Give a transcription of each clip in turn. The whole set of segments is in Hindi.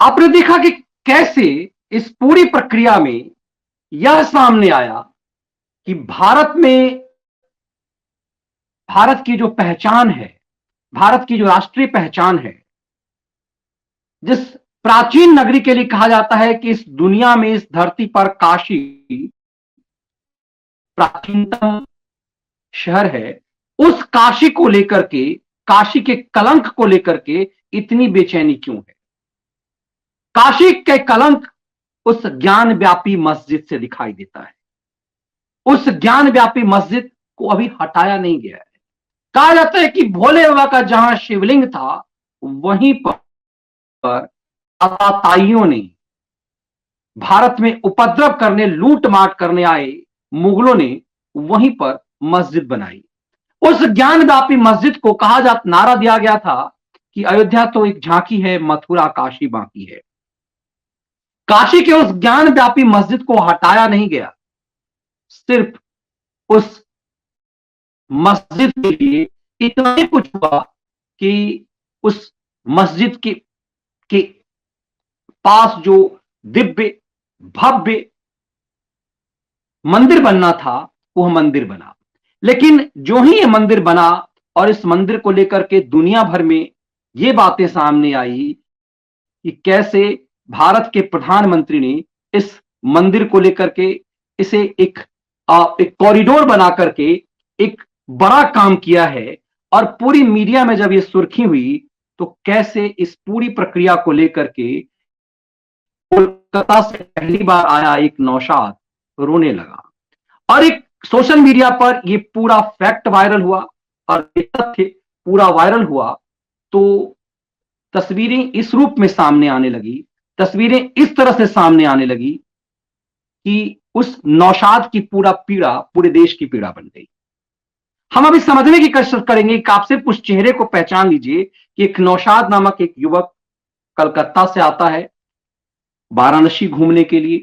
आपने देखा कि कैसे इस पूरी प्रक्रिया में यह सामने आया कि भारत की जो पहचान है, भारत की जो राष्ट्रीय पहचान है, जिस प्राचीन नगरी के लिए कहा जाता है कि इस दुनिया में, इस धरती पर काशी प्राचीनतम शहर है, उस काशी को लेकर के, काशी के कलंक को लेकर के इतनी बेचैनी क्यों है? काशी के कलंक उस ज्ञान व्यापी मस्जिद से दिखाई देता है। उस ज्ञान व्यापी मस्जिद को अभी हटाया नहीं गया है। कहा जाता है कि भोले बाबा का जहां शिवलिंग था, वहीं पर आताताइयों ने, भारत में उपद्रव करने, लूट मार करने आए मुगलों ने वहीं पर मस्जिद बनाई। उस ज्ञान व्यापी मस्जिद को नारा दिया गया था कि अयोध्या तो एक झांकी है, मथुरा काशी बाकी है। काशी के उस ज्ञान व्यापी मस्जिद को हटाया नहीं गया, सिर्फ उस मस्जिद के लिए इतना ही कुछ हुआ कि उस मस्जिद के पास जो दिव्य भव्य मंदिर बनना था, वह मंदिर बना। लेकिन जो ही यह मंदिर बना और इस मंदिर को लेकर के दुनिया भर में ये बातें सामने आई कि कैसे भारत के प्रधानमंत्री ने इस मंदिर को लेकर के इसे एक कॉरिडोर बना करके एक बड़ा काम किया है, और पूरी मीडिया में जब ये सुर्खी हुई तो कैसे इस पूरी प्रक्रिया को लेकर के कोलकाता से पहली बार आया एक नौशाद रोने लगा, और एक सोशल मीडिया पर ये पूरा फैक्ट वायरल हुआ और ये तथ्य पूरा वायरल हुआ। तो तस्वीरें इस रूप में सामने आने लगी, तस्वीरें इस तरह से सामने आने लगी कि उस नौशाद की पूरा पीड़ा पूरे देश की पीड़ा बन गई। हम अभी समझने की कोशिश करेंगे कि आप सिर्फ उस चेहरे को पहचान लीजिए कि एक नौशाद नामक एक युवक कलकत्ता से आता है वाराणसी घूमने के लिए,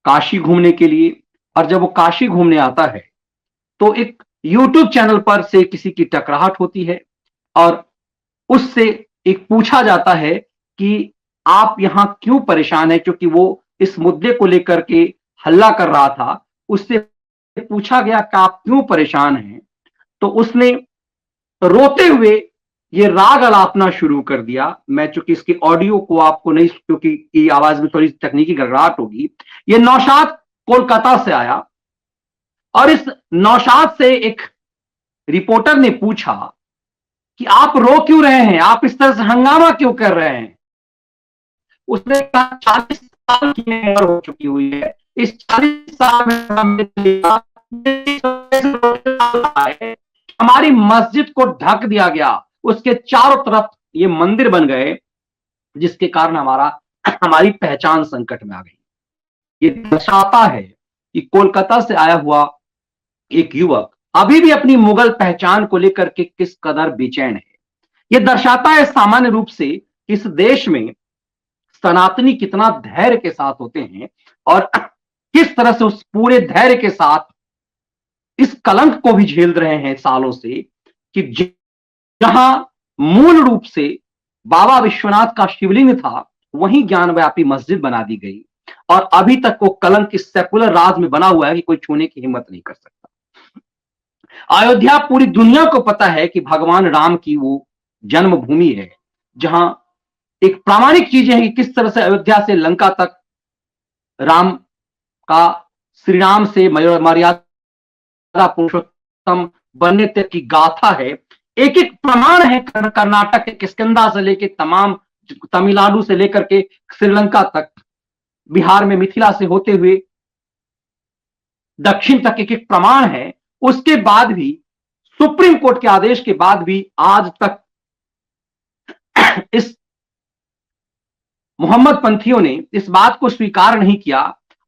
काशी घूमने के लिए, और जब वो काशी घूमने आता है तो एक यूट्यूब चैनल पर से किसी की टकराहट होती है और उससे एक पूछा जाता है कि आप यहां क्यों परेशान है, क्योंकि वो इस मुद्दे को लेकर के हल्ला कर रहा था। उससे पूछा गया कि आप क्यों परेशान हैं, तो उसने रोते हुए ये राग अलापना शुरू कर दिया। मैं चूंकि इसकी ऑडियो को आपको नहीं, क्योंकि की आवाज में थोड़ी तकनीकी गड़बड़ाहट होगी। ये नौशाद कोलकाता से आया और इस नौशाद से एक रिपोर्टर ने पूछा कि आप रो क्यों रहे हैं, आप इस तरह से हंगामा क्यों कर रहे हैं। उसने कहा 40 साल की उम्र हो चुकी हुई है, इस 40 साल में हमारी मस्जिद को ढक दिया गया, उसके चारों तरफ ये मंदिर बन गए, जिसके कारण हमारी पहचान संकट में आ गई। ये दर्शाता है कि कोलकाता से आया हुआ एक युवक अभी भी अपनी मुगल पहचान को लेकर के किस कदर बेचैन है। यह दर्शाता है सामान्य रूप से इस देश में सनातनी कितना धैर्य के साथ होते हैं और किस तरह से उस पूरे धैर्य के साथ इस कलंक को भी झेल रहे हैं सालों से, कि जहां मूल रूप से बाबा विश्वनाथ का शिवलिंग था, वहीं ज्ञानव्यापी मस्जिद बना दी गई और अभी तक वो कलंक इस सेकुलर राज में बना हुआ है कि कोई छूने की हिम्मत नहीं कर सकता। अयोध्या पूरी दुनिया को पता है कि भगवान राम की वो जन्मभूमि है, जहां एक प्रामाणिक चीज है कि किस तरह से अयोध्या से लंका तक राम का, श्री राम से मर्यादा पुरुषोत्तम बनने तक की गाथा है। एक एक प्रमाण है, कर्नाटक के किष्किंधा से लेकर तमाम तमिलनाडु से लेकर के श्रीलंका तक, बिहार में मिथिला से होते हुए दक्षिण तक एक एक प्रमाण है। उसके बाद भी, सुप्रीम कोर्ट के आदेश के बाद भी आज तक इस मोहम्मद पंथियों ने इस बात को स्वीकार नहीं किया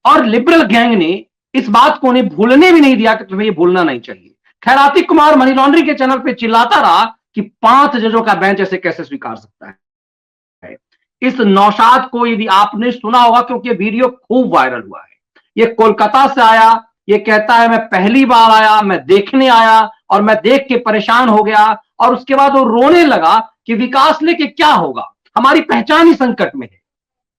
और लिबरल गैंग ने इस बात को उन्हें भूलने भी नहीं दिया कि तुम्हें ये भूलना नहीं चाहिए। खैराती कुमार मनी लॉन्ड्रिंग के चैनल पे चिल्लाता रहा कि 5 जजों का बेंच ऐसे कैसे स्वीकार सकता है। इस नौशाद को यदि आपने सुना होगा, क्योंकि वीडियो खूब वायरल हुआ है। ये कोलकाता से आया, ये कहता है मैं पहली बार आया, मैं देखने आया और मैं देख के परेशान हो गया, और उसके बाद वो रोने लगा कि विकास लेके क्या होगा, हमारी पहचान ही संकट में है।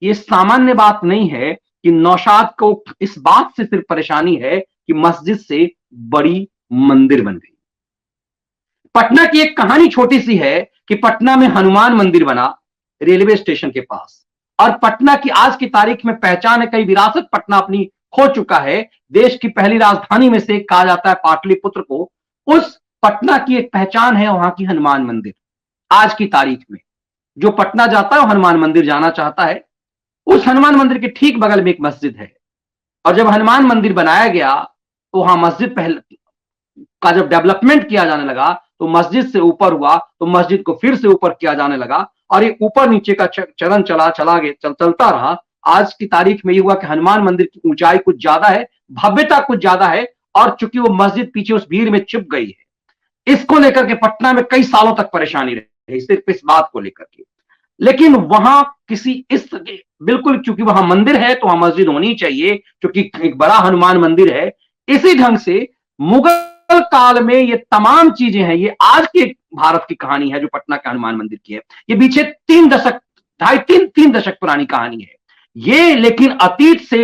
ये सामान्य बात नहीं है कि नौशाद को इस बात से सिर्फ परेशानी है कि मस्जिद से बड़ी मंदिर बन गई। पटना की एक कहानी छोटी सी है कि पटना में हनुमान मंदिर बना रेलवे स्टेशन के पास, और पटना की आज की तारीख में पहचान है, कई विरासत पटना अपनी खो चुका है। देश की पहली राजधानी में से कहा जाता है पाटलिपुत्र को। उस पटना की एक पहचान है वहां की हनुमान मंदिर। आज की तारीख में जो पटना जाता है वो हनुमान मंदिर जाना चाहता है। उस हनुमान मंदिर के ठीक बगल में एक मस्जिद है, और जब हनुमान मंदिर बनाया गया तो वहां मस्जिद पहले का जब डेवलपमेंट किया जाने लगा तो मस्जिद से ऊपर हुआ, तो मस्जिद को फिर से ऊपर किया जाने लगा, और ये ऊपर नीचे का चरण चलता रहा। आज की तारीख में ये हुआ कि हनुमान मंदिर की ऊंचाई कुछ ज्यादा है, भव्यता कुछ ज्यादा है, और चूंकि वो मस्जिद पीछे उस भीड़ में छिप गई है, इसको लेकर के पटना में कई सालों तक परेशानी रही सिर्फ इस बात को लेकर के। लेकिन वहां किसी इस बिल्कुल, चूंकि वहां मंदिर है तो वहां मस्जिद होनी चाहिए, क्योंकि एक बड़ा हनुमान मंदिर है। इसी ढंग से मुगल काल में ये तमाम चीजें हैं। ये आज के भारत की कहानी है जो पटना के हनुमान मंदिर की है। ये पीछे 3 दशक पुरानी कहानी है ये। लेकिन अतीत से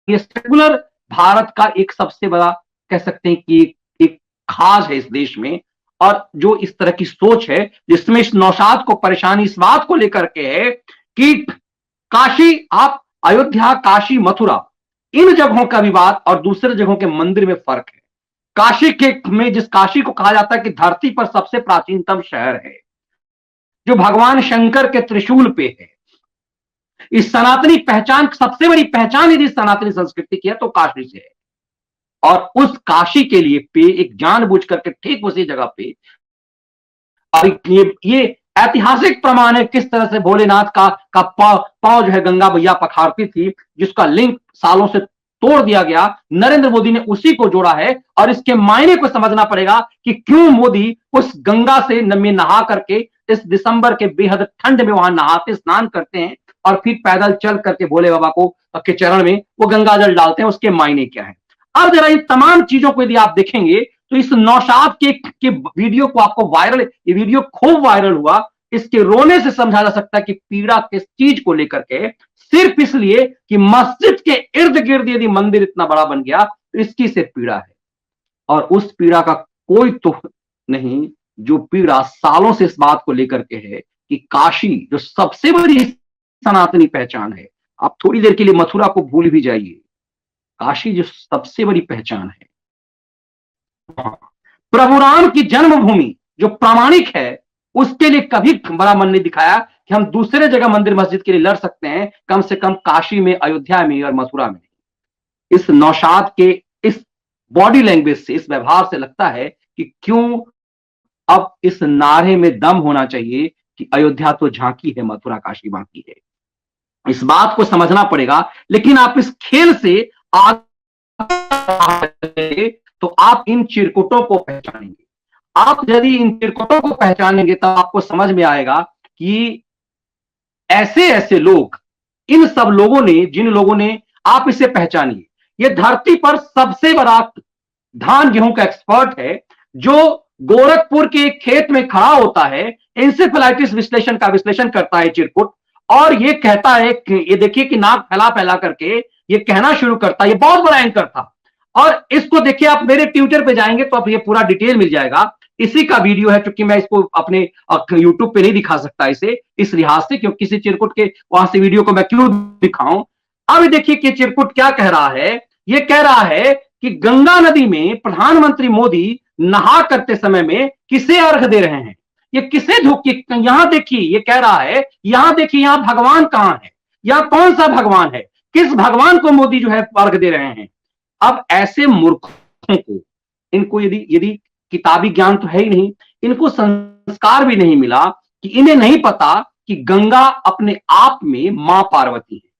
ये सेकुलर भारत का एक सबसे बड़ा, कह सकते हैं कि एक खास है इस देश में। और जो इस तरह की सोच है जिसमें इस नौशाद को परेशानी इस बात को लेकर के है कि काशी, आप अयोध्या, काशी, मथुरा, इन जगहों का विवाद और दूसरे जगहों के मंदिर में फर्क है। काशी के में जिस काशी को कहा जाता है कि धरती पर सबसे प्राचीनतम शहर है, जो भगवान शंकर के त्रिशूल पे है, इस सनातनी पहचान, सबसे बड़ी पहचान यदि सनातनी संस्कृति की है तो काशी से है। और उस काशी के लिए पे एक जानबूझ करके ठीक उसी जगह पे, और ये ऐतिहासिक प्रमाण है किस तरह से भोलेनाथ का पांव जो है गंगा मैया पखारती थी, जिसका लिंक सालों से तोड़ दिया गया। नरेंद्र मोदी ने उसी को जोड़ा है, और इसके मायने को समझना पड़ेगा कि क्यों मोदी उस गंगा से में नहा करके इस दिसंबर के बेहद ठंड में वहां नहाते, स्नान करते हैं, और फिर पैदल चल करके भोले बाबा को के चरण में वो गंगा जल डालते हैं। उसके मायने क्या है? अब जरा इन तमाम चीजों को यदि आप देखेंगे तो इस नौशाद के वीडियो को आपको वायरल, ये वीडियो खूब वायरल हुआ, इसके रोने से समझा जा सकता है कि पीड़ा किस चीज को लेकर के, सिर्फ इसलिए कि मस्जिद के इर्द गिर्द यदि मंदिर इतना बड़ा बन गया तो इसकी सिर्फ पीड़ा है। और उस पीड़ा का कोई तो नहीं जो पीड़ा सालों से इस बात को लेकर के है कि काशी जो सबसे बड़ी सनातनी पहचान है, आप थोड़ी देर के लिए मथुरा को भूल भी जाइए, काशी जो सबसे बड़ी पहचान है, प्रभु राम की जन्मभूमि जो प्रामाणिक है, उसके लिए कभी बड़ा मन नहीं दिखाया कि हम दूसरे जगह मंदिर मस्जिद के लिए लड़ सकते हैं, कम से कम काशी में, अयोध्या में और मथुरा में। इस नौशाद के इस बॉडी लैंग्वेज से, इस व्यवहार से लगता है कि क्यों अब इस नारे में दम होना चाहिए कि अयोध्या तो झांकी है, मथुरा काशी बाकी है। इस बात को समझना पड़ेगा। लेकिन आप इस खेल से आगे तो आप इन चिरकुटों को पहचानेंगे। आप यदि इन चिरकुटों को पहचानेंगे तो आपको समझ में आएगा कि ऐसे ऐसे लोग, इन सब लोगों ने, जिन लोगों ने, आप इसे पहचानिए, ये धरती पर सबसे बड़ा धान गेहूं का एक्सपर्ट है, जो गोरखपुर के खेत में खड़ा होता है, इंसेफेलाइटिस विश्लेषण का विश्लेषण करता है चिरकुट, और ये कहता है कि ये देखिए कि नाक फैला फैला करके ये कहना शुरू करता है। ये बहुत बड़ा एंकर था, और इसको देखिए, आप मेरे ट्विटर पे जाएंगे तो आप ये पूरा डिटेल मिल जाएगा। इसी का वीडियो है, क्योंकि मैं इसको अपने यूट्यूब पे नहीं दिखा सकता इसे, इस लिहाज से, क्योंकि किसी चिरकुट के वहां से वीडियो को मैं क्यों दिखाऊं। अब देखिए कि चिरकुट क्या कह रहा है। ये कह रहा है कि गंगा नदी में प्रधानमंत्री मोदी नहा करते समय में किसे अर्घ दे रहे हैं, ये किसे धोखे, यहां देखिए, ये कह रहा है, यहां देखिए, यहां भगवान कहां है, यहां कौन सा भगवान है, किस भगवान को मोदी जो है अर्घ दे रहे हैं। अब ऐसे मूर्खों को, इनको यदि यदि किताबी ज्ञान तो है ही नहीं, इनको संस्कार भी नहीं मिला, कि इन्हें नहीं पता कि गंगा अपने आप में मां पार्वती है,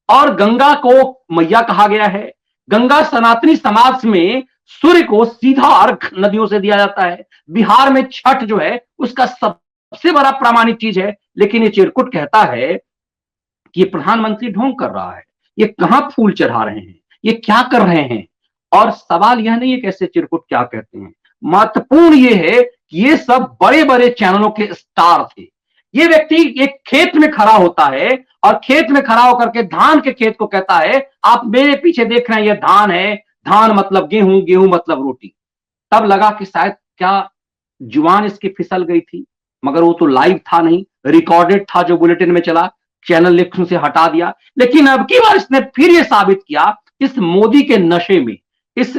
और गंगा को मैया कहा गया है। गंगा सनातनी समाज में सूर्य को सीधा अर्घ नदियों से दिया जाता है। बिहार में छठ जो है उसका सबसे बड़ा प्रामाणिक चीज है। लेकिन ये चिरकुट कहता है कि ये प्रधानमंत्री ढोंग कर रहा है, ये कहां फूल चढ़ा रहे हैं, ये क्या कर रहे हैं। और सवाल यह नहीं है कैसे चिरकुट क्या कहते हैं, महत्वपूर्ण ये है कि ये सब बड़े बड़े चैनलों के स्टार थे। ये व्यक्ति एक खेत में खड़ा होता है और खेत में खड़ा होकर के धान के खेत को कहता है, आप मेरे पीछे देख रहे हैं, ये धान है, धान मतलब गेहूं, गेहूं मतलब रोटी। तब लगा कि शायद क्या जुबान इसकी फिसल गई थी, मगर वो तो लाइव था नहीं, रिकॉर्डेड था जो बुलेटिन में चला, चैनल लिखने से हटा दिया। लेकिन अब की बार इसने फिर ये साबित किया, इस मोदी के नशे में, इस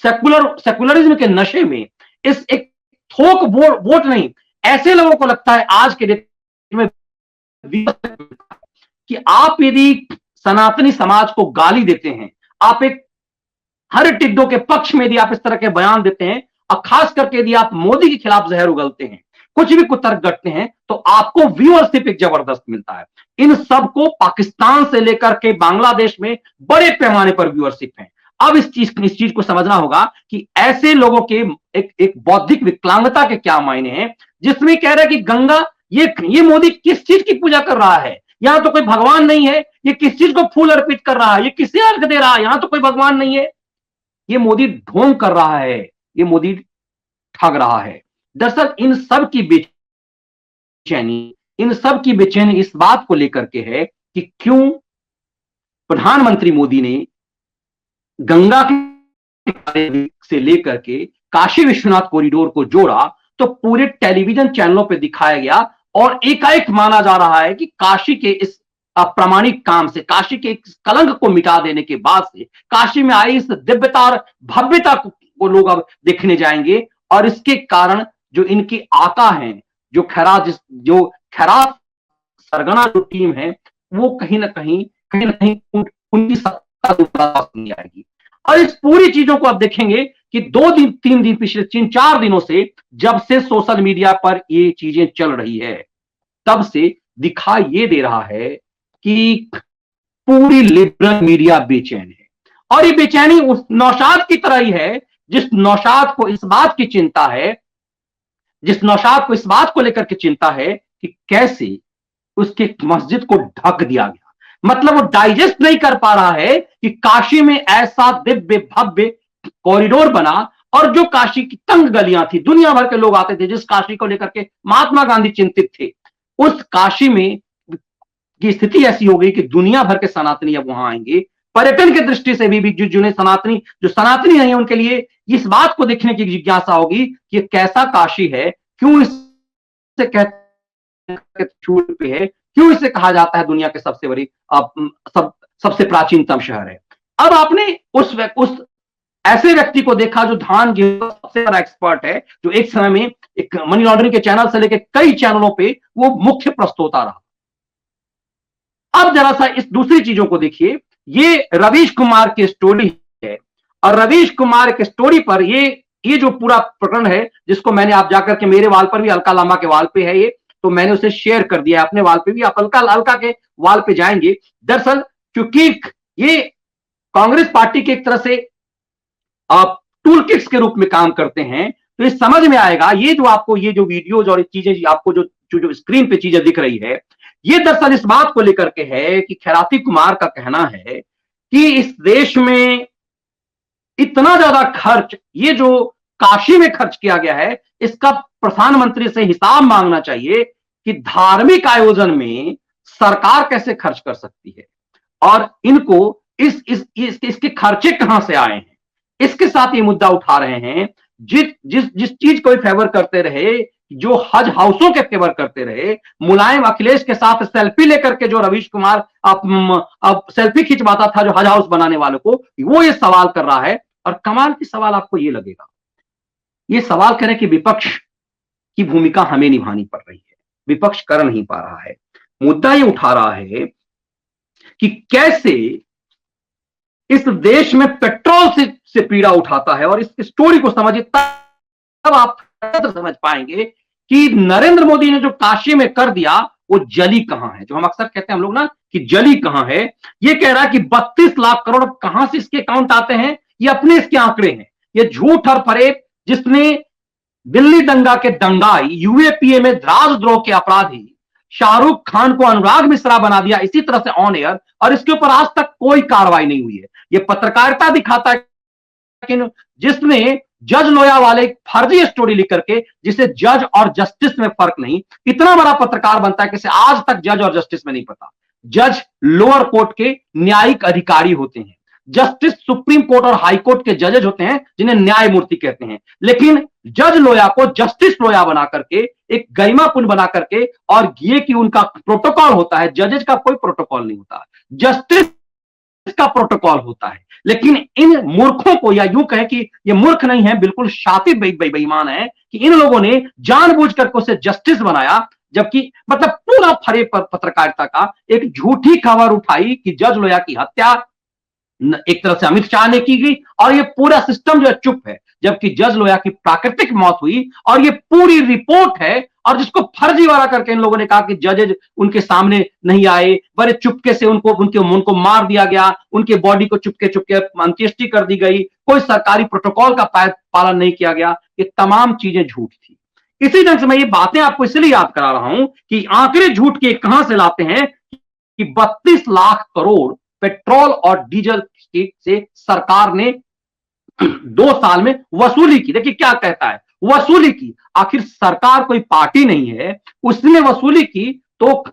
सेकुलरिज्म के नशे में, इस एक थोक वोट नहीं, ऐसे लोगों को लगता है आज के डेट में कि आप यदि सनातनी समाज को गाली देते हैं, आप एक हर टिड्डों के पक्ष में यदि आप इस तरह के बयान देते हैं, और खास करके यदि आप मोदी के खिलाफ जहर उगलते हैं, कुछ भी कुतर्क गढ़ते हैं, तो आपको व्यूअरशिप एक जबरदस्त मिलता है। इन सबको पाकिस्तान से लेकर के बांग्लादेश में बड़े पैमाने पर व्यूअरशिप है। अब इस चीज को समझना होगा कि ऐसे लोगों के एक बौद्धिक विकलांगता के क्या मायने हैं, जिसमें कह रहा है कि गंगा, ये मोदी किस चीज की पूजा कर रहा है, यहां तो कोई भगवान नहीं है, ये किस चीज को फूल अर्पित कर रहा है, ये किसे अर्घ दे रहा है, यहां तो कोई भगवान नहीं है। ये मोदी ढोंग कर रहा है, ये मोदी ठग रहा है। दरअसल इन सब की बेचैनी इस बात को लेकर के है कि क्यों प्रधानमंत्री मोदी ने गंगा के से लेकर के काशी विश्वनाथ कॉरिडोर को जोड़ा, तो पूरे टेलीविजन चैनलों पे दिखाया गया और एकाएक माना जा रहा है कि काशी के इस अप्रामाणिक काम से, काशी के इस कलंक को मिटा देने के बाद से काशी में आई इस दिव्यता और भव्यता को लोग अब देखने जाएंगे। और इसके कारण जो इनकी आका हैं, जो खैरात सरगना जो टीम है, वो कहीं ना कहीं उनकी सत्ता नहीं आएगी। और इस पूरी चीजों को आप देखेंगे कि 2 दिन 3 दिन पिछले 3-4 दिनों से, जब से सोशल मीडिया पर ये चीजें चल रही है, तब से दिखाई ये दे रहा है कि पूरी लिबरल मीडिया बेचैन है। और ये बेचैनी उस नौशाद की तरह ही है, जिस नौशाद को इस बात की चिंता है, जिस नौशाद को इस बात को लेकर के चिंता है कि कैसे उसके मस्जिद को ढक दिया गया। मतलब वो डाइजेस्ट नहीं कर पा रहा है कि काशी में ऐसा दिव्य भव्य कॉरिडोर बना, और जो काशी की तंग गलियां थी, दुनिया भर के लोग आते थे, जिस काशी को लेकर के महात्मा गांधी चिंतित थे, उस काशी में की स्थिति ऐसी हो गई कि दुनिया भर के सनातनी अब वहां आएंगे। पर्यटन की दृष्टि से भी जो सनातनी नहीं है, उनके लिए इस बात को देखने की जिज्ञासा होगी कि कैसा काशी है, क्यों इसे कहते छूट पे है, क्यों इसे कहा जाता है दुनिया के सबसे बड़ी सबसे प्राचीनतम शहर है। अब आपने उस ऐसे व्यक्ति को देखा जो धान गेहूं सबसे बड़ा एक्सपर्ट है, जो एक समय में एक मनी लॉन्ड्रिंग के चैनल से लेकर कई चैनलों पे वो मुख्य प्रस्तोता रहा। अब जरा सा इस दूसरी चीजों को देखिए, ये रवीश कुमार की स्टोरी है, और रवीश कुमार की स्टोरी पर ये जो पूरा प्रकरण है, जिसको मैंने, आप जाकर के मेरे वाल पर भी, अलका लामा के वाल पे है ये, तो मैंने उसे शेयर कर दिया अपने वाल पे भी, आप अलका के वाल पे जाएंगे। दरअसल क्योंकि ये कांग्रेस पार्टी के एक तरह से टूल किट्स के रूप में काम करते हैं, तो ये समझ में आएगा, ये जो वीडियोज और चीजें आपको जो स्क्रीन पे चीजें दिख रही है, ये दरअसल इस बात को लेकर के है कि खैराती कुमार का कहना है कि इस देश में इतना ज्यादा खर्च, ये जो काशी में खर्च किया गया है, इसका प्रधानमंत्री से हिसाब मांगना चाहिए कि धार्मिक आयोजन में सरकार कैसे खर्च कर सकती है, और इनको इसके खर्चे कहां से आए हैं, इसके साथ ये मुद्दा उठा रहे हैं। जिस चीज को फेवर करते रहे, जो हज हाउसों के फेवर करते रहे, मुलायम अखिलेश के साथ सेल्फी लेकर के जो रवीश कुमार अब सेल्फी खिंचवाता था जो हज हाउस बनाने वालों को, वो ये सवाल कर रहा है। और कमाल की सवाल आपको ये लगेगा, ये सवाल करें कि विपक्ष की भूमिका हमें निभानी पड़ रही है, विपक्ष कर नहीं पा रहा है। मुद्दा ये उठा रहा है कि कैसे इस देश में पेट्रोल से पीड़ा उठाता है, और इस स्टोरी को समझिए तब आप समझ पाएंगे कि नरेंद्र मोदी ने जो काशी में कर दिया वो जली कहां है। जो हम अक्सर कहते हैं हम लोग ना कि जली कहां है, ये कह रहा है कि 32 लाख करोड़ कहां से इसके अकाउंट आते हैं, ये अपने इसके आंकड़े हैं, ये झूठ और फरेब। जिसने दिल्ली दंगा के दंगाई, यूएपीए में राजद्रोह के अपराधी शाहरुख खान को अनुराग मिश्रा बना दिया इसी तरह से ऑन एयर, और इसके ऊपर आज तक कोई कार्रवाई नहीं हुई है। ये पत्रकारिता दिखाता है कि जिसने जज लोया वाले फर्जी स्टोरी लिख करके, जिसे जज और जस्टिस में फर्क नहीं, इतना बड़ा पत्रकार बनता है कि आज तक जज और जस्टिस में नहीं पता। जज लोअर कोर्ट के न्यायिक अधिकारी होते हैं, जस्टिस सुप्रीम कोर्ट और हाई कोर्ट के जजेज होते हैं जिन्हें न्यायमूर्ति कहते हैं। लेकिन जज लोया को जस्टिस लोया बना करके, एक गरिमापूर्ण बना करके, और ये कि उनका प्रोटोकॉल होता है, जजेज का कोई प्रोटोकॉल नहीं होता, जस्टिस का प्रोटोकॉल होता है। लेकिन इन मूर्खों को, या यूं कहें कि ये मूर्ख नहीं है, बिल्कुल शातिब बेईमान है कि इन लोगों ने जानबूझ करके उसे जस्टिस बनाया, जबकि मतलब पूरा फरे पत्रकारिता का एक झूठी खबर उठाई कि जज लोया की हत्या एक तरह से अमित शाह ने की गई, और ये पूरा सिस्टम जो है चुप है, जबकि जज लोया की प्राकृतिक मौत हुई और ये पूरी रिपोर्ट है। और जिसको फर्जीवाड़ा करके इन लोगों ने कहा कि जजेज उनके सामने नहीं आए, बड़े चुपके से उनको मार दिया गया, उनके बॉडी को चुपके चुपके अंत्येष्टि कर दी गई, कोई सरकारी प्रोटोकॉल का पालन नहीं किया गया, ये तमाम चीजें झूठ थी। इसी ढंग से मैं ये बातें आपको इसलिए याद करा रहा हूं कि आंकड़े झूठ के कहां से लाते हैं कि 32 लाख करोड़ पेट्रोल और डीजल से सरकार ने 2 साल में वसूली की। देखिए क्या कहता है, वसूली की। आखिर सरकार कोई पार्टी नहीं है, उसने वसूली की तो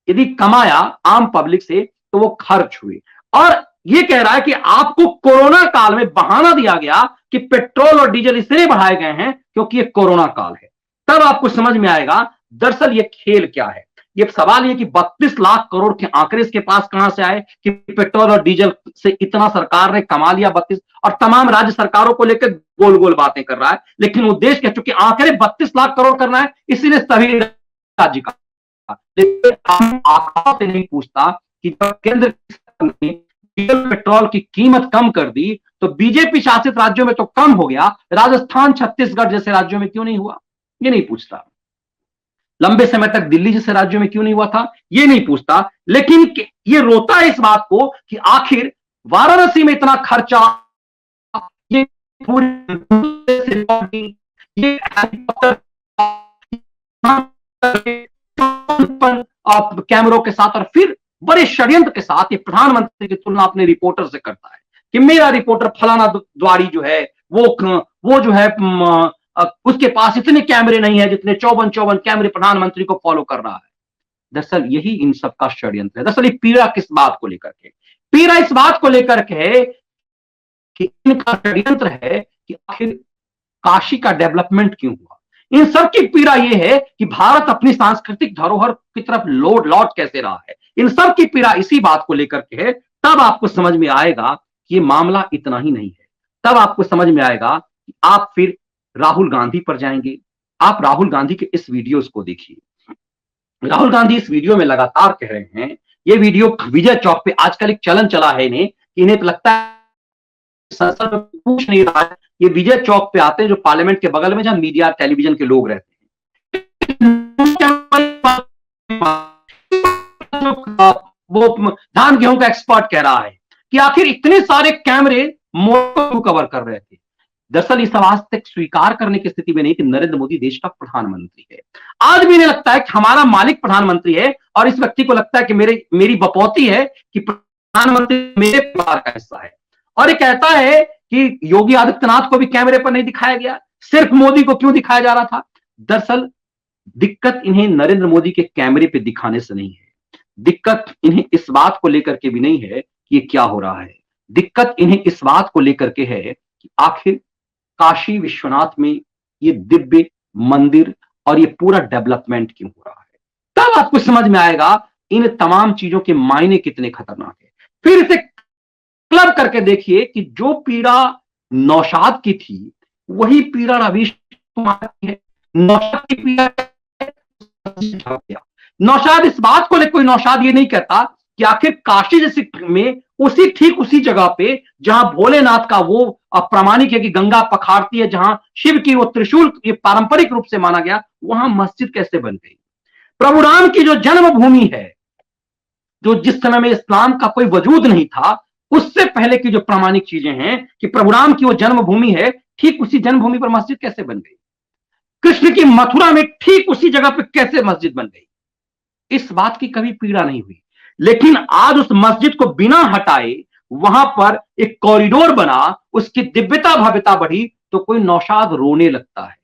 यदि कमाया आम पब्लिक से तो वो खर्च हुए। और ये कह रहा है कि आपको कोरोना काल में बहाना दिया गया कि पेट्रोल और डीजल इसलिए बढ़ाए गए हैं क्योंकि ये कोरोना काल है। तब आपको समझ में आएगा दरअसल ये खेल क्या है। ये सवाल ये कि 32 लाख करोड़ के आंकड़े इसके पास कहां से आए कि पेट्रोल और डीजल से इतना सरकार ने कमा लिया 32, और तमाम राज्य सरकारों को लेकर गोल गोल बातें कर रहा है। लेकिन उद्देश्य क्या, चूंकि आंकड़े 32 लाख करोड़ करना है इसीलिए सभी राज्य का, लेकिन आंकड़ों से नहीं पूछता कि जब केंद्र ने डीजल पेट्रोल की कीमत कम कर दी तो बीजेपी शासित राज्यों में तो कम हो गया, राजस्थान छत्तीसगढ़ जैसे राज्यों में क्यों नहीं हुआ, ये नहीं पूछता। लंबे समय तक दिल्ली जैसे राज्यों में क्यों नहीं हुआ था, ये नहीं पूछता। लेकिन ये रोता है इस बात को कि आखिर वाराणसी में इतना खर्चा, ये ये कैमरों के साथ और फिर बड़े षड्यंत्र के साथ ये प्रधानमंत्री की तुलना अपने रिपोर्टर से करता है कि मेरा रिपोर्टर फलाना द्वारी जो है वो जो है उसके पास इतने कैमरे नहीं है जितने 54 कैमरे प्रधानमंत्री को फॉलो कर रहा है। दरअसल यही इन सब का षड्यंत्र है। दरअसल ये पीड़ा किस बात को लेकर के, पीड़ा इस बात को लेकर के कि इनका षड्यंत्र है कि आखिर काशी का डेवलपमेंट क्यों हुआ। इन सब की पीड़ा यह है कि भारत अपनी सांस्कृतिक धरोहर की तरफ लौट कैसे रहा है। इन सब की पीड़ा इसी बात को लेकर के है। तब आपको समझ में आएगा कि ये मामला इतना ही नहीं है। तब आपको समझ में आएगा कि आप फिर राहुल गांधी पर जाएंगे। आप राहुल गांधी के इस वीडियोस को देखिए। राहुल गांधी इस वीडियो में लगातार कह रहे हैं, ये वीडियो विजय चौक पे आजकल एक चलन चला है इन्हें कि इन्हें तो लगता है संसद में पूछ नहीं रहा है, ये विजय चौक पे आते हैं जो पार्लियामेंट के बगल में जहां मीडिया टेलीविजन के लोग रहते हैं। वो धान गेहूं का एक्सपर्ट कह रहा है कि आखिर इतने सारे कैमरे मोटो कवर कर रहे थे। दरअसल इस आवाज तक स्वीकार करने की स्थिति में नहीं कि नरेंद्र मोदी देश का प्रधानमंत्री है। आज भी इन्हें लगता है कि हमारा मालिक प्रधानमंत्री है, और इस व्यक्ति को लगता है कि मेरी बपौती है कि प्रधानमंत्री मेरे परिवार का हिस्सा है। और ये कहता है कि योगी आदित्यनाथ को भी कैमरे पर नहीं दिखाया गया, सिर्फ मोदी को क्यों दिखाया जा रहा था। दरअसल दिक्कत इन्हें नरेंद्र मोदी के कैमरे पे दिखाने से नहीं है, दिक्कत इन्हें इस बात को लेकर के भी नहीं है कि ये क्या हो रहा है। दिक्कत इन्हें इस बात को लेकर के है कि आखिर काशी विश्वनाथ में ये दिव्य मंदिर और ये पूरा डेवलपमेंट क्यों हो रहा है। तब आपको समझ में आएगा इन तमाम चीजों के मायने कितने खतरनाक है। फिर इसे क्लब करके देखिए कि जो पीड़ा नौशाद की थी वही पीड़ा रवीश कुमार की है। नौशाद की पीड़ा, नौशाद इस बात को लेकर, कोई नौशाद ये नहीं कहता कि आखिर काशी जैसे में उसी जगह पे जहां भोलेनाथ का वो अप्रामाणिक है कि गंगा पखारती है, जहां शिव की वो त्रिशूल ये पारंपरिक रूप से माना गया, वहां मस्जिद कैसे बन गई। प्रभु राम की जो जन्मभूमि है, जो जिस समय में इस्लाम का कोई वजूद नहीं था, उससे पहले की जो प्रामाणिक चीजें हैं कि प्रभु राम की वो जन्मभूमि है, ठीक उसी जन्मभूमि पर मस्जिद कैसे बन गई। कृष्ण की मथुरा में ठीक उसी जगह पर कैसे मस्जिद बन गई, इस बात की कभी पीड़ा नहीं हुई। लेकिन आज उस मस्जिद को बिना हटाए वहां पर एक कॉरिडोर बना, उसकी दिव्यता भव्यता बढ़ी, तो कोई नौशाद रोने लगता है।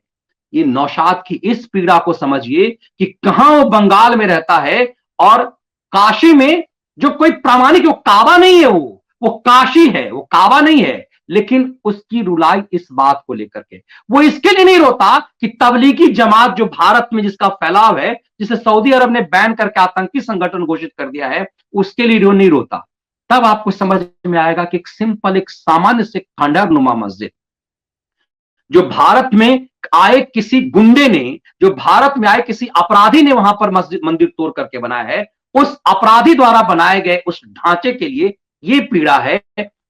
ये नौशाद की इस पीड़ा को समझिए कि कहां वो बंगाल में रहता है और काशी में जो कोई प्रामाणिक, वो काबा नहीं है, वो काशी है, वो काबा नहीं है, लेकिन उसकी रुलाई इस बात को लेकर के। वो इसके लिए नहीं रोता कि तबलीगी जमात जो भारत में जिसका फैलाव है, जिसे सऊदी अरब ने बैन करके आतंकी संगठन घोषित कर दिया है, उसके लिए नहीं रोता। तब आपको समझ में आएगा कि एक सिंपल, एक सामान्य से खंडहर नुमा मस्जिद जो भारत में आए किसी गुंडे ने, जो भारत में आए किसी अपराधी ने वहां पर मस्जिद मंदिर तोड़ करके बनाया है, उस अपराधी द्वारा बनाए गए उस ढांचे के लिए ये पीड़ा है।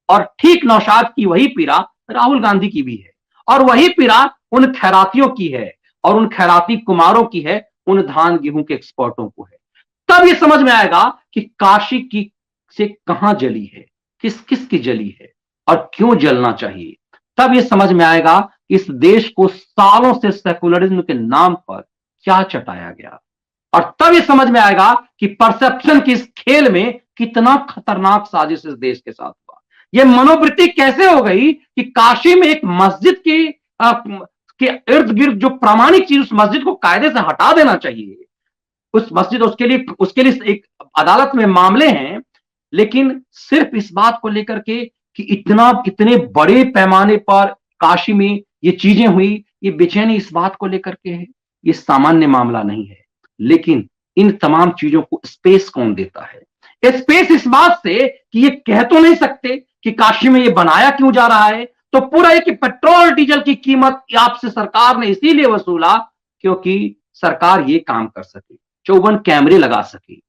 और ठीक नौशाद की वही पीड़ा राहुल गांधी की भी है, और वही पीड़ा उन खैरातियों की है, और उन खैराती कुमारों की है, उन धान गेहूं के एक्सपर्टों को है। तब ये समझ में आएगा कि काशी की से कहां जली है, किस किस की जली है और क्यों जलना चाहिए। तब ये समझ में आएगा कि इस देश को सालों से सेकुलरिज्म के नाम पर क्या चटाया गया, और तब ये समझ में आएगा कि परसेप्शन की इस खेल में कितना खतरनाक साजिश इस देश के साथ हुआ। ये मनोवृत्ति कैसे हो गई कि काशी में एक मस्जिद के इर्द गिर्द जो प्रामाणिक चीज, उस मस्जिद को कायदे से हटा देना चाहिए। उस मस्जिद, उसके लिए एक अदालत में मामले हैं, लेकिन सिर्फ इस बात को लेकर के कि इतने बड़े पैमाने पर काशी में ये चीजें हुई, ये बेचैनी इस बात को लेकर के है। ये सामान्य मामला नहीं है, लेकिन इन तमाम चीजों को स्पेस कौन देता है? स्पेस इस बात से कि ये कह तो नहीं सकते कि काशी में ये बनाया क्यों जा रहा है। तो पूरा है कि पेट्रोल डीजल की कीमत आपसे सरकार ने इसीलिए वसूला क्योंकि सरकार ये काम कर सके, 54 कैमरे लगा सके।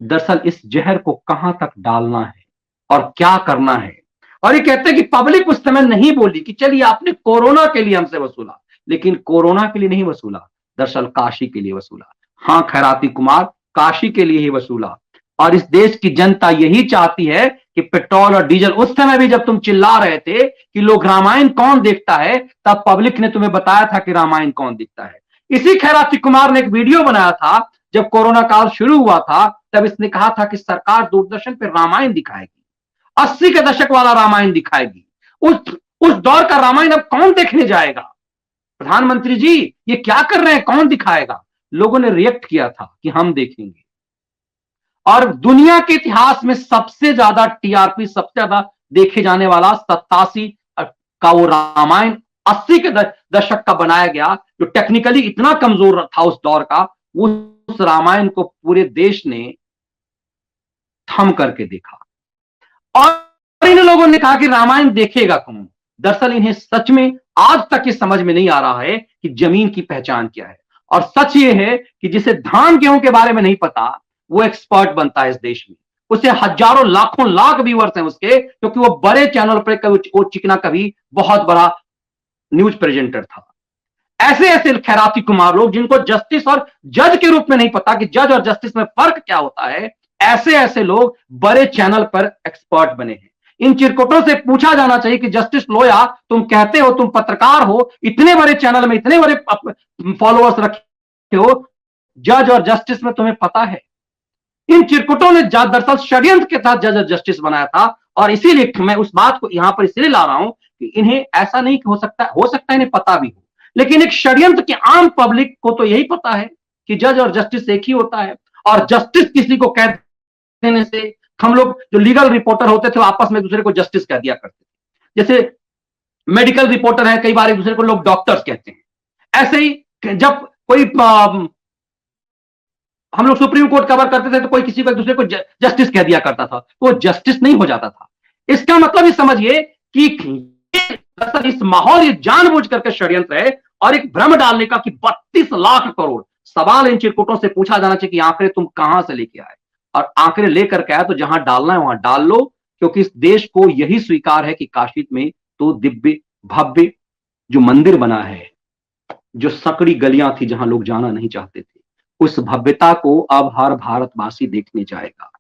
दरअसल इस जहर को कहां तक डालना है और क्या करना है। और ये कहते हैं कि पब्लिक उस समय नहीं बोली कि चलिए आपने कोरोना के लिए हमसे वसूला, लेकिन कोरोना के लिए नहीं वसूला, दरअसल काशी के लिए वसूला। हां खैराती कुमार, काशी के लिए ही वसूला। और इस देश की जनता यही चाहती है कि पेट्रोल और डीजल, उस समय भी जब तुम चिल्ला रहे थे कि लोग रामायण कौन देखता है, तब पब्लिक ने तुम्हें बताया था कि रामायण कौन देखता है। इसी खैराती कुमार ने एक वीडियो बनाया था जब कोरोना काल शुरू हुआ था, तब इसने कहा था कि सरकार दूरदर्शन पर रामायण दिखाएगी, 80 के दशक वाला रामायण दिखाएगी। उस दौर का रामायण अब कौन देखने जाएगा? प्रधानमंत्री जी ये क्या कर रहे हैं, कौन दिखाएगा? लोगों ने रिएक्ट किया था कि हम देखेंगे। और दुनिया के इतिहास में सबसे ज्यादा टीआरपी, सबसे ज्यादा देखे जाने वाला 87 का वो रामायण 80 के दशक का बनाया गया, जो टेक्निकली इतना कमजोर था उस दौर का, उस रामायण को पूरे देश ने थम करके देखा। और इन लोगों ने कहा कि रामायण देखेगा कौन? दरअसल इन्हें सच में आज तक ये समझ में नहीं आ रहा है कि जमीन की पहचान क्या है। और सच ये है कि जिसे धान गेहूं के बारे में नहीं पता, वो एक्सपर्ट बनता है इस देश में। उसे हजारों लाखों लाख व्यूअर्स हैं उसके, क्योंकि वो बड़े चैनल पर कभी वो चिकना, कभी बहुत बड़ा न्यूज प्रेजेंटर था। ऐसे ऐसे खैराती कुमार लोग जिनको जस्टिस और जज के रूप में नहीं पता कि जज और जस्टिस में फर्क क्या होता है, ऐसे ऐसे लोग बड़े चैनल पर एक्सपर्ट बने हैं। इन चिरकुटों से पूछा जाना चाहिए कि जस्टिस लोया, तुम कहते हो तुम पत्रकार हो, इतने बड़े चैनल में इतने बड़े फॉलोअर्स रखे हो, जज और जस्टिस में तुम्हें पता है? इन चिरकुटों ने दरअसल षड्यंत्र के साथ जज और जस्टिस बनाया था। और इसीलिए मैं उस बात को यहां पर इसलिए ला रहा हूं कि इन्हें ऐसा नहीं हो सकता इन्हें पता भी हो, लेकिन एक षड्यंत्र के आम पब्लिक को तो यही पता है कि जज और जस्टिस एक ही होता है। और जस्टिस किसी को कह देने से, हम लोग जो लीगल रिपोर्टर होते थे आपस में एक दूसरे को जस्टिस कह दिया करते थे। जैसे मेडिकल रिपोर्टर है, कई बार एक दूसरे को लोग डॉक्टर्स कहते हैं। ऐसे ही जब कोई हम लोग सुप्रीम कोर्ट कवर करते थे तो कोई किसी को एक दूसरे को जस्टिस कह दिया करता था, तो वो जस्टिस नहीं हो जाता था। इसका मतलब ये समझिए कि इस माहौल, ये जानबूझ करके षड्यंत्र है और एक भ्रम डालने का कि 32 लाख करोड़। सवाल इन चिरकुटों से पूछा जाना चाहिए कि आंकड़े तुम कहां से लेके आए, और आंकड़े लेकर के आए तो जहां डालना है वहां डाल लो, क्योंकि इस देश को यही स्वीकार है कि काशी में तो दिव्य भव्य जो मंदिर बना है, जो सकड़ी गलियां थी जहां लोग जाना नहीं चाहते थे, उस भव्यता को अब हर भारतवासी देखने जाएगा।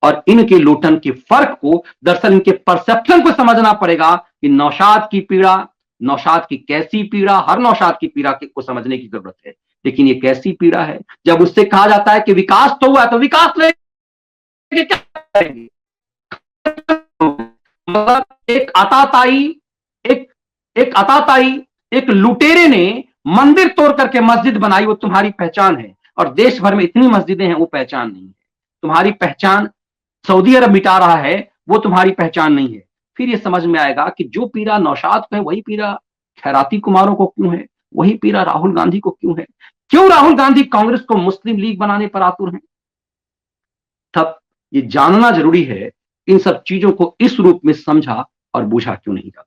और इनके लूटन के फर्क को, दरअसल इनके परसेप्शन को समझना पड़ेगा कि नौशाद की पीड़ा, नौशाद की कैसी पीड़ा, हर नौशाद की पीड़ा को समझने की जरूरत है। लेकिन ये कैसी पीड़ा है? जब उससे कहा जाता है कि विकास तो हुआ, तो विकास लेके क्या करेंगे? मतलब एक आताताई, एक एक अताताई, एक लुटेरे ने मंदिर तोड़ करके मस्जिद बनाई, वो तुम्हारी पहचान है। और देश भर में इतनी मस्जिदें हैं, वो पहचान नहीं है। तुम्हारी पहचान सऊदी अरब मिटा रहा है, वो तुम्हारी पहचान नहीं है। फिर ये समझ में आएगा कि जो पीड़ा नौशाद को है वही पीड़ा खैराती कुमारों को क्यों है, वही पीड़ा राहुल गांधी को क्यों है, क्यों राहुल गांधी कांग्रेस को मुस्लिम लीग बनाने पर आतुर हैं। तब ये जानना जरूरी है, इन सब चीजों को इस रूप में समझा और बूझा क्यों नहीं जाता।